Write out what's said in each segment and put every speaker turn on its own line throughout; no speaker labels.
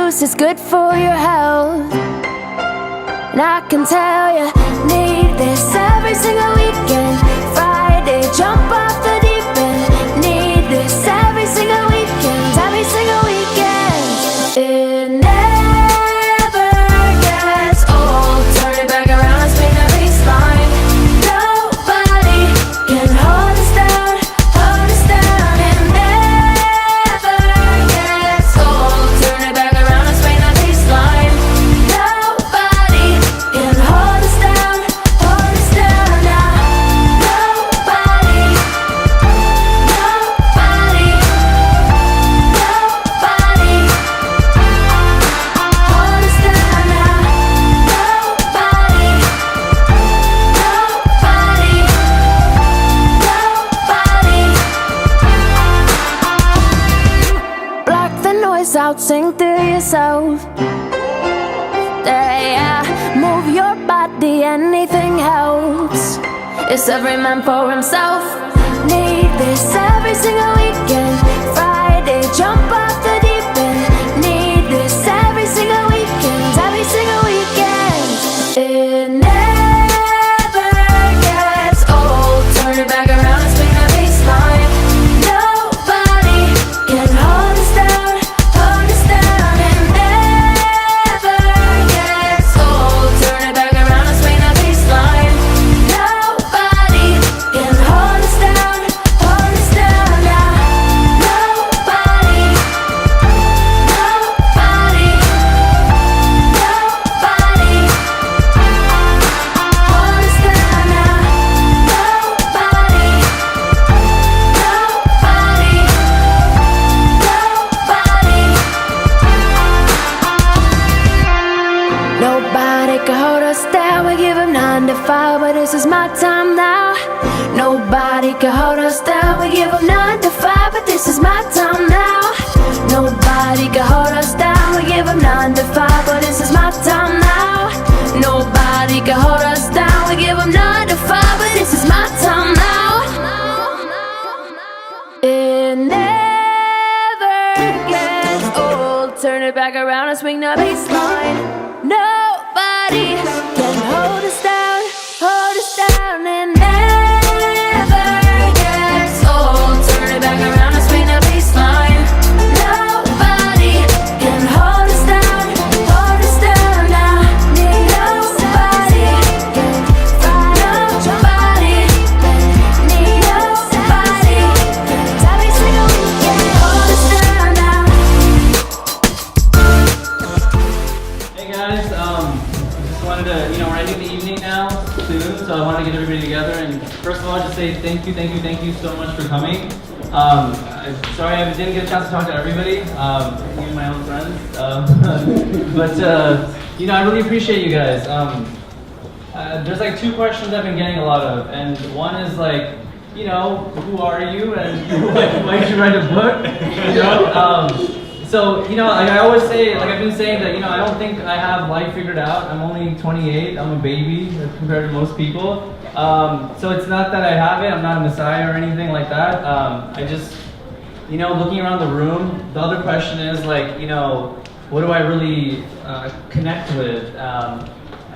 juice is good for your health. And I can tell you need this every single weekend. Friday, jump off the deep end. Need this every single weekend. Every single weekend. It never gets old. Turn it back around and swing that baseline. Nobody can hold us down, hold us down. It never gets old. Turn it back around and swing that baseline. Nobody can hold us down now. Nobody, nobody, nobody hold us down now. Nobody, nobody. Block the noise out, sing to yourself. Yeah, move your body, anything helps. It's every man for himself. Need this every single weekend. Friday, jump off the deep end. Need this every single weekend. Every single weekend. It never gets old. Turn it back around and swing that baseline. Nobody can hold us down, hold us down. It never gets old. Turn it back around and swing that baseline. Nobody can hold us down now. Nobody, nobody, nobody hold us down now. Nobody, nobody, nobody can hold us down. We give 'em 9 to 5, but this is my time now. Nobody can hold us down. We give 'em 9 to 5, but this is my time now. Nobody can hold us down. We give 'em 9 to 5, but this is my time now. Nobody can hold us down. We give 'em 9 to 5, but this is my time now. It never gets old. Turn it back around and swing the baseline. Nobody can hold us down, hold us down. It never gets old. Turn it back around and swing the baseline. Nobody can hold us down now. Nobody can fight nobody. Need nobody. Every single weekend, hold us down now.
Hey guys, just wanted to, we're ending the evening now soon, so I wanted to get everybody together. And first of all, just say thank you so much for coming. I'm sorry I didn't get a chance to talk to everybody, even my own friends. But I really appreciate you guys. There's like 2 questions I've been getting a lot of, and one is like, who are you and why did you write a book? So, like I always say, like I've been saying that, I don't think I have life figured out. I'm only 28. I'm a baby compared to most people. So it's not that I have it. I'm not a messiah or anything like that. I just, looking around the room, the other question is like, what do I really connect with?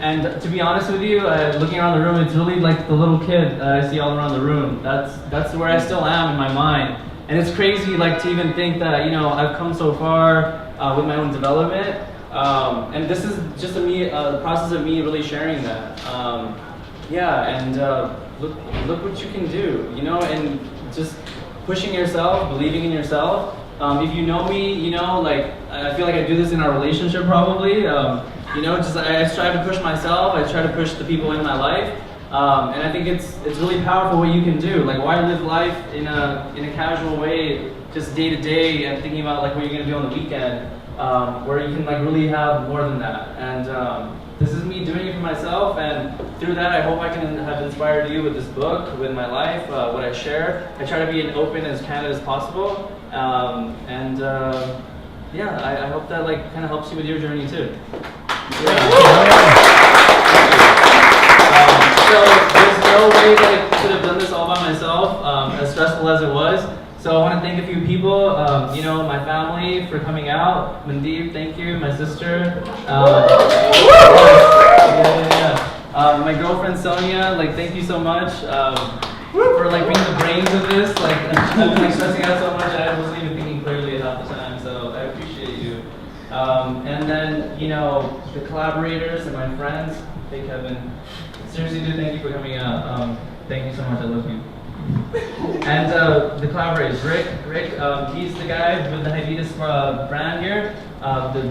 And to be honest with you, looking around the room, it's really like the little kid that I see all around the room. That's where I still am in my mind. And it's crazy, like, to even think that, I've come so far with my own development. And this is just the process of me really sharing that. Look what you can do, and just pushing yourself, believing in yourself. If you know me, like, I feel like I do this in our relationship probably. I strive to push myself, I try to push the people in my life. And I think it's really powerful what you can do. Like, why live life in a casual way, just day to day, and thinking about like what you're gonna do on the weekend, where you can like really have more than that. And this is me doing it for myself, and through that, I hope I can have inspired you with this book, with my life, what I share. I try to be as open as candid as possible, I hope that like kind of helps you with your journey too. So there's no way that I could have done this all by myself, as stressful as it was. So I want to thank a few people, you know, my family for coming out. Mandeep, thank you. My sister. My girlfriend Sonia, like, thank you so much for like being the brains of this. Like, I've been like, stressing out so much, I wasn't even thinking clearly half the time. So I appreciate you. And then, you know, the collaborators and my friends. Hey, Kevin. Seriously, dude, thank you for coming out. Thank you so much. I love you. And the collaborators, Rick, he's the guy with the Hiatus brand here,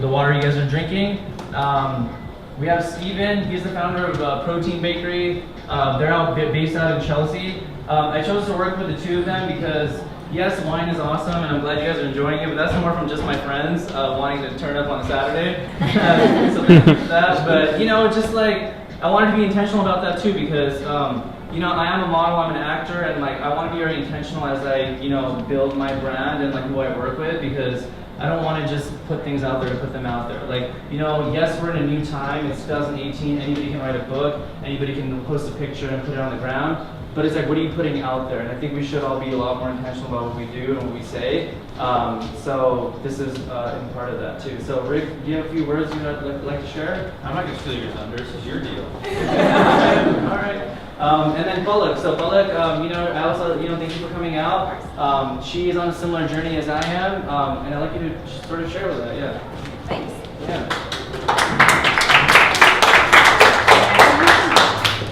the water you guys are drinking. We have Steven, he's the founder of Protein Bakery. They're based out in Chelsea. I chose to work with the two of them because, yes, wine is awesome, and I'm glad you guys are enjoying it, but that's more from just my friends wanting to turn up on a Saturday. So thank you for that. But, you know, just like, I wanted to be intentional about that too because, you know, I am a model, I'm an actor, and like I want to be very intentional as I, you know, build my brand and like who I work with because I don't want to just put things out there to put them out there. Like, you know, yes, we're in a new time, it's 2018, anybody can write a book, anybody can post a picture and put it on the ground, but it's like, what are you putting out there? And I think we should all be a lot more intentional about what we do and what we say. So this is in part of that too. So Rick, do you have a few words you'd like to share?
I'm not going to steal your thunder, this is your deal.
All right. And then Bullock. So Bullock, you know, I also, you know, thank you for coming out. She is on a similar journey as I am, and I'd like you to just sort of share with that. Yeah.
Thanks.
Yeah.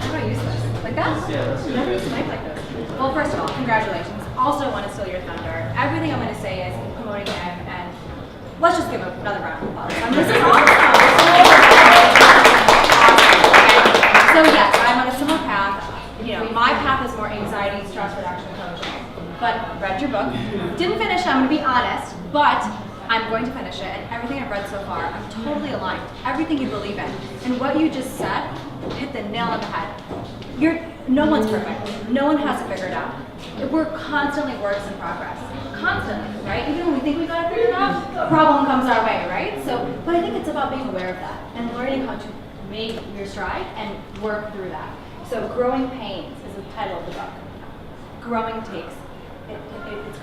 How do I use this? Like that?
Yeah, that's good.
Like this. Well, first of all, congratulations. Also want to steal your thunder. Everything I'm going to say is promoting him, and let's just give him another round of applause. I mean, this is awesome. So yes, I'm on a similar path. You know, my path is more anxiety, stress reduction coaching. But read your book. Didn't finish it, I'm going to be honest, but I'm going to finish it. And everything I've read so far, I'm totally aligned. Everything you believe in. And what you just said hit the nail on the head. No one's perfect. No one has it figured out. We're constantly works in progress. Constantly, right? Even when we think we got it figured out, a problem comes our way, right? So, but I think it's about being aware of that and learning how to make your stride and work through that. So Growing Pains is the title of the book. Growing it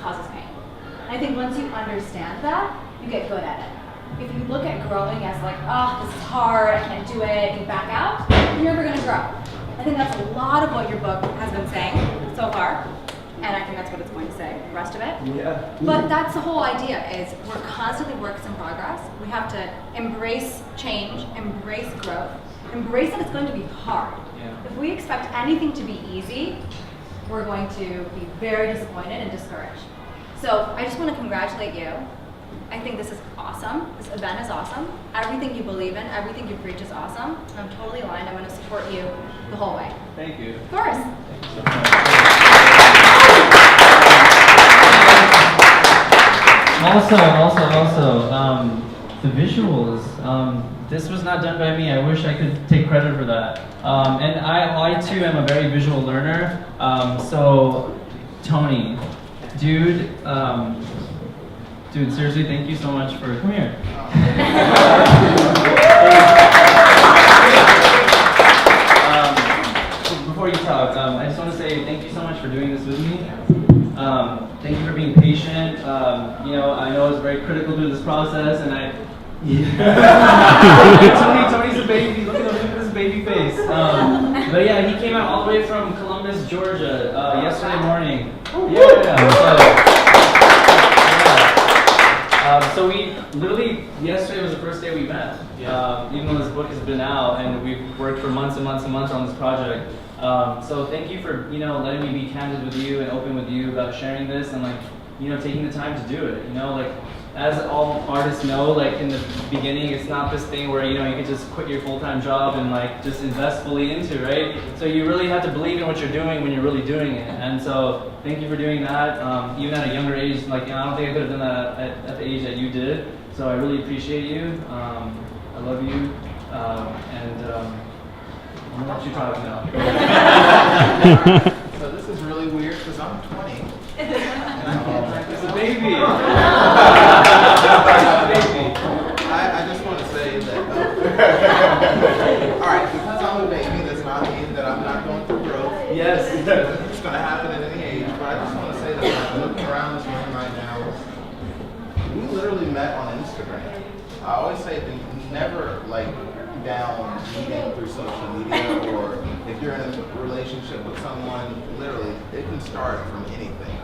causes pain. And I think once you understand that, you get good at it. If you look at growing as like, oh, this is hard, I can't do it, and you back out, you're never gonna grow. I think that's a lot of what your book has been saying so far. And I think that's what it's going to say, the rest of it.
Yeah.
But that's the whole idea is we're constantly works in progress. We have to embrace change, embrace growth, embrace that it's going to be hard.
Yeah.
If we expect anything to be easy, we're going to be very disappointed and discouraged. So I just want to congratulate you. I think this is awesome. This event is awesome. Everything you believe in, everything you preach is awesome. I'm totally aligned. I'm going to support you the whole way.
Thank you.
Of course.
Thank you so much. Also, the visuals. This was not done by me. I wish I could take credit for that. And I too am a very visual learner. So, Tony, dude, seriously, thank you so much for, come here. Before you talk, I just want to say thank you so much for doing this with me. Thank you for being patient. You know, I know I was very critical through this process, and Tony's a baby. Look at his baby face. But yeah, he came out all the way from Columbus, Georgia, yesterday morning. So we literally, yesterday was the first day we met. Even though this book has been out and we've worked for months and months and months on this project. So thank you for, you know, letting me be candid with you and open with you about sharing this and like, you know, taking the time to do it. You know, like as all artists know, like in the beginning, it's not this thing where, you know, you can just quit your full-time job and like just invest fully into, right? So you really have to believe in what you're doing when you're really doing it. And so thank you for doing that. Even at a younger age, like, you know, I don't think I could have done that at the age that you did. So I really appreciate you. I love you. I'll let you talk now.
So this is really weird because I'm 20. And
It's a baby.
I just want to say that, all right, because I'm a baby, does not mean that I'm not going through growth.
Yes.
It's going to happen at any age, but I just want to say that when I'm looking around this literally met on Instagram. I always say never like down meeting through social media, or if you're in a relationship with someone, literally it can start from anything.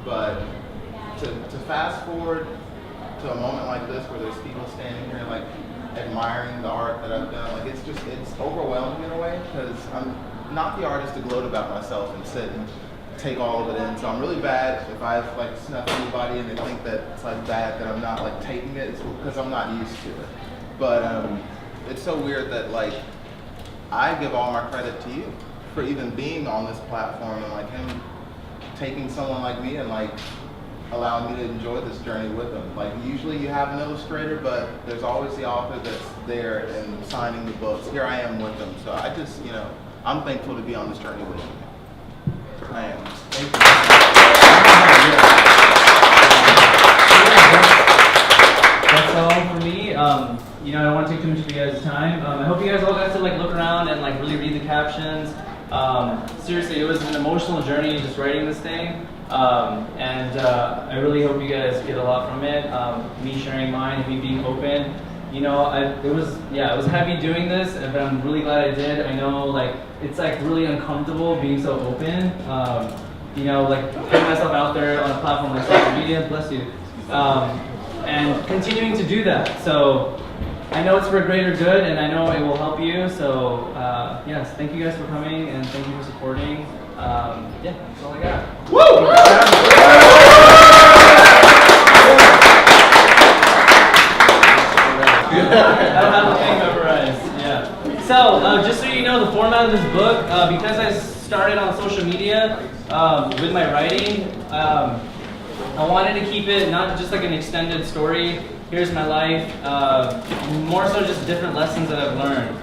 But to fast forward to a moment like this where there's people standing here like admiring the art that I've done, like it's overwhelming in a way, because I'm not the artist to gloat about myself and sit and take all of it in. So I'm really bad if I've like snuffed anybody and they think that it's like bad that I'm not like taking it, it's because I'm not used to it. But it's so weird that like I give all my credit to you for even being on this platform, and like him taking someone like me and like allowing me to enjoy this journey with him. Like usually you have an illustrator, but there's always the author that's there and signing the books. Here I am with them. So I just, I'm thankful to be on this journey with you. I am. Thank you.
That's all for me. I don't want to take too much of you guys' time. I hope you guys all got to like look around and like really read the captions. Seriously, it was an emotional journey just writing this thing. I really hope you guys get a lot from it. Me sharing mine and me being open. It was heavy doing this, but I'm really glad I did. I know like it's like really uncomfortable being so open. Like putting myself out there on a platform like social media, bless you, and continuing to do that. So I know it's for a greater good, and I know it will help you. So yes, thank you guys for coming, and thank you for supporting. That's all I got. Woo! I don't have the thing memorized. Yeah. So just so you know, the format of this book, because I started on social media with my writing, I wanted to keep it not just like an extended story. Here's my life. More so just different lessons that I've learned.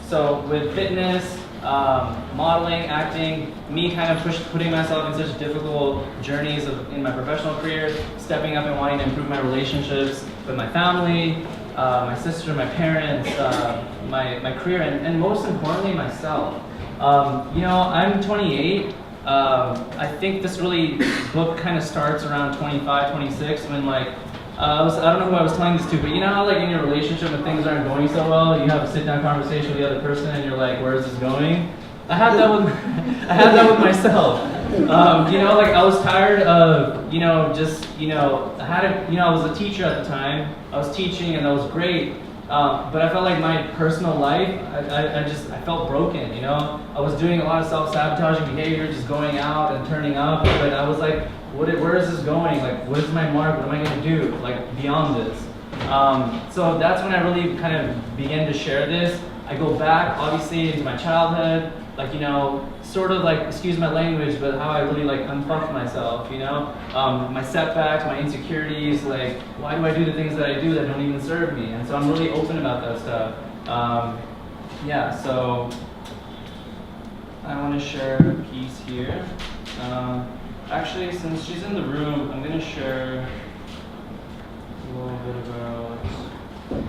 So with fitness, modeling, acting, me kind of putting myself in such difficult journeys in my professional career, stepping up and wanting to improve my relationships with my family, my sister, my parents, my career, and most importantly, myself. I'm 28. I think this book kind of starts around 25, 26 when like, I don't know who I was telling this to, but you know how like in your relationship when things aren't going so well, you have a sit-down conversation with the other person and you're like, where is this going? I had that with myself. Like I was tired of, I was a teacher at the time. I was teaching and that was great. But I felt like my personal life, I felt broken, I was doing a lot of self-sabotaging behavior, just going out and turning up, but I was like, where is this going? Like, what is my mark? What am I going to do? Like, beyond this. So that's when I really kind of began to share this. I go back, obviously, into my childhood, like, sort of like, excuse my language, but how I really like unfucked myself, my setbacks, my insecurities, like, why do I do the things that I do that don't even serve me? And so I'm really open about that stuff. So I want to share a piece here. Actually, since she's in the room, I'm going to share a little bit about, let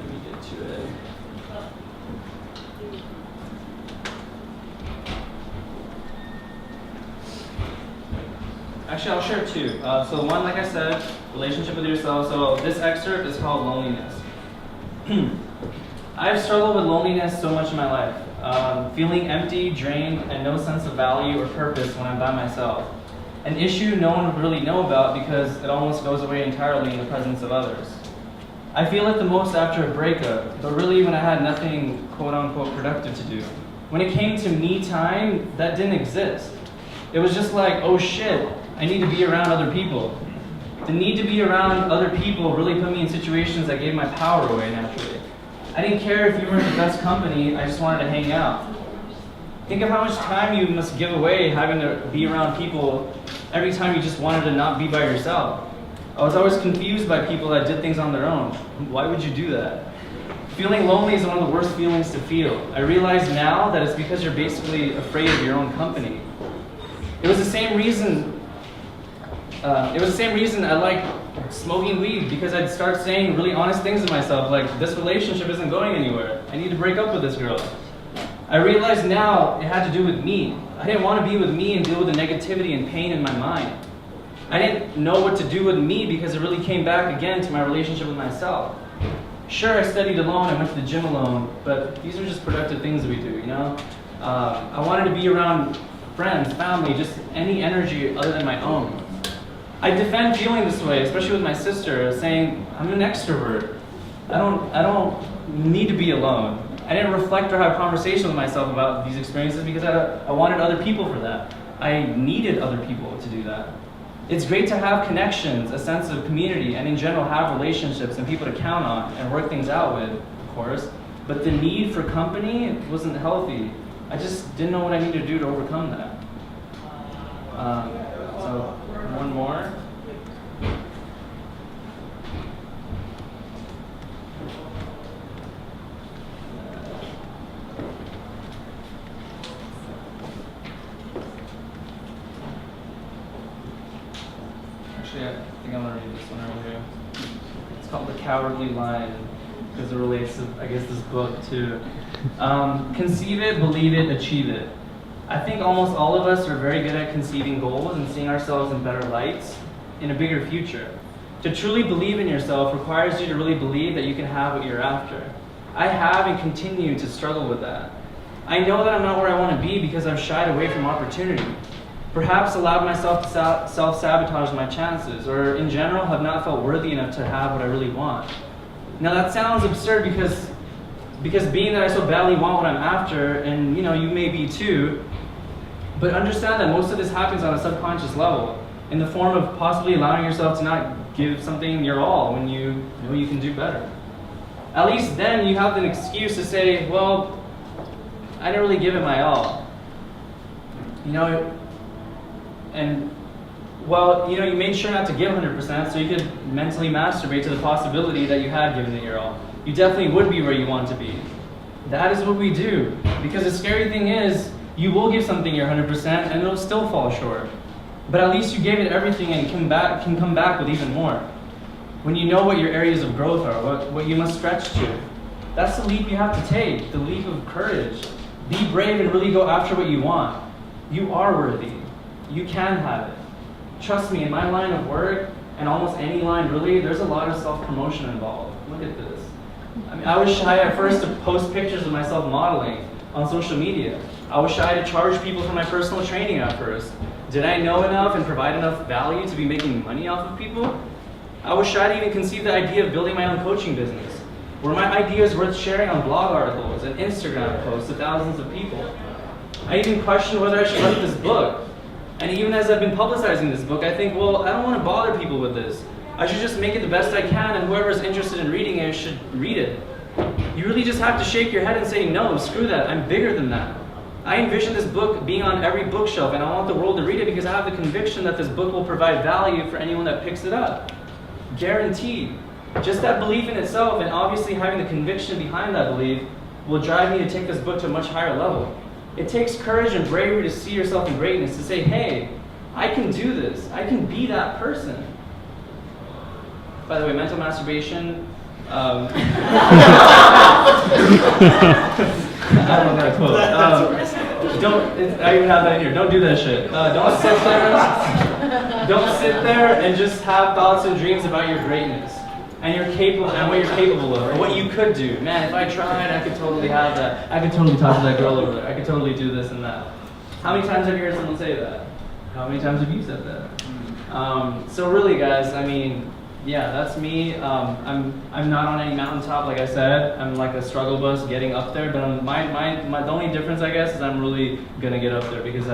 me get to it. Actually, I'll share two. So one, like I said, relationship with yourself. So this excerpt is called Loneliness. I've struggled with loneliness so much in my life. Feeling empty, drained, and no sense of value or purpose when I'm by myself. An issue no one would really know about because it almost goes away entirely in the presence of others. I feel it the most after a breakup, but really when I had nothing quote-unquote productive to do. When it came to me time, that didn't exist. It was just like, oh shit, I need to be around other people. The need to be around other people really put me in situations that gave my power away naturally. I didn't care if you were in the best company, I just wanted to hang out. Think of how much time you must give away having to be around people every time you just wanted to not be by yourself. I was always confused by people that did things on their own. Why would you do that? Feeling lonely is one of the worst feelings to feel. I realize now that it's because you're basically afraid of your own company. It was the same reason I like smoking weed, because I'd start saying really honest things to myself, like, this relationship isn't going anywhere. I need to break up with this girl. I realize now it had to do with me. I didn't want to be with me and deal with the negativity and pain in my mind. I didn't know what to do with me because it really came back again to my relationship with myself. Sure, I studied alone, I went to the gym alone, but these are just productive things that we do, you know? I wanted to be around friends, family, just any energy other than my own. I defend feeling this way, especially with my sister, saying I'm an extrovert. I don't need to be alone. I didn't reflect or have conversation with myself about these experiences because I wanted other people for that. I needed other people to do that. It's great to have connections, a sense of community, and in general have relationships and people to count on and work things out with, of course. But the need for company wasn't healthy. I just didn't know what I needed to do to overcome that. So one more. Actually, I think I'm gonna read this one over here. It's called The Cowardly Lion, because it relates to, I guess, this book too. Conceive it, believe it, achieve it. I think almost all of us are very good at conceiving goals and seeing ourselves in better lights, in a bigger future. To truly believe in yourself requires you to really believe that you can have what you're after. I have and continue to struggle with that. I know that I'm not where I want to be because I've shied away from opportunity. Perhaps allowed myself to self-sabotage my chances, or in general have not felt worthy enough to have what I really want. Now that sounds absurd because being that I so badly want what I'm after, and you know, you may be too, but understand that most of this happens on a subconscious level, in the form of possibly allowing yourself to not give something your all when you know you can do better. At least then you have an excuse to say, well, I didn't really give it my all. You know, and well, you know, you made sure not to give 100% so you could mentally masturbate to the possibility that you had given it your all. You definitely would be where you want to be. That is what we do. Because the scary thing is, you will give something your 100% and it'll still fall short. But at least you gave it everything and can come back with even more. When you know what your areas of growth are, what you must stretch to. That's the leap you have to take, the leap of courage. Be brave and really go after what you want. You are worthy. You can have it. Trust me, in my line of work, and almost any line really, there's a lot of self-promotion involved. Look at this. I mean, I was shy at first to post pictures of myself modeling on social media. I was shy to charge people for my personal training at first. Did I know enough and provide enough value to be making money off of people? I was shy to even conceive the idea of building my own coaching business. Were my ideas worth sharing on blog articles and Instagram posts to thousands of people? I even questioned whether I should write this book. And even as I've been publicizing this book, I think, well, I don't want to bother people with this. I should just make it the best I can, and whoever's interested in reading it should read it. You really just have to shake your head and say, no, screw that, I'm bigger than that. I envision this book being on every bookshelf, and I want the world to read it because I have the conviction that this book will provide value for anyone that picks it up. Guaranteed. Just that belief in itself, and obviously having the conviction behind that belief, will drive me to take this book to a much higher level. It takes courage and bravery to see yourself in greatness, to say, hey, I can do this. I can be that person. By the way, mental masturbation, I don't know that quote. I even have that in here. Don't do that shit. Don't sit there and just have thoughts and dreams about your greatness. And what you're capable of, or what you could do. Man, if I tried, I could totally have that. I could totally talk to that girl over there. I could totally do this and that. How many times have you heard someone say that? How many times have you said that? So really, guys, I mean, yeah, that's me. I'm not on any mountaintop, like I said. I'm like a struggle bus getting up there. But the only difference, I guess, is I'm really gonna get up there because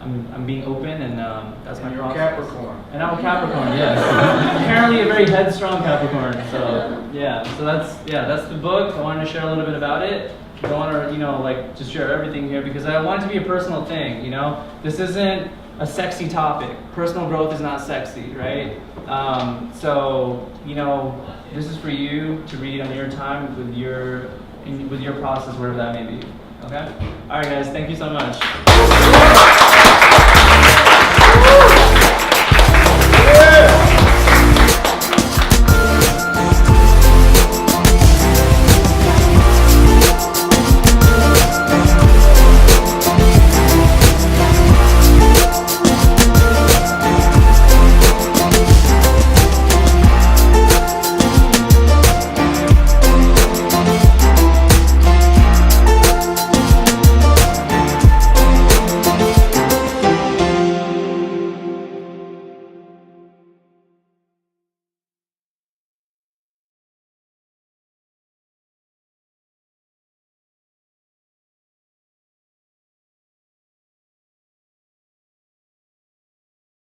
I'm being open, and that's my process.
Capricorn.
And I'm a Capricorn, yes. Apparently a very headstrong Capricorn. So yeah, that's the book. I wanted to share a little bit about it. I don't want to, just share everything here because I want it to be a personal thing. This isn't a sexy topic. Personal growth is not sexy, right? This is for you to read on your time with your process, whatever that may be. Okay. All right, guys. Thank you so much.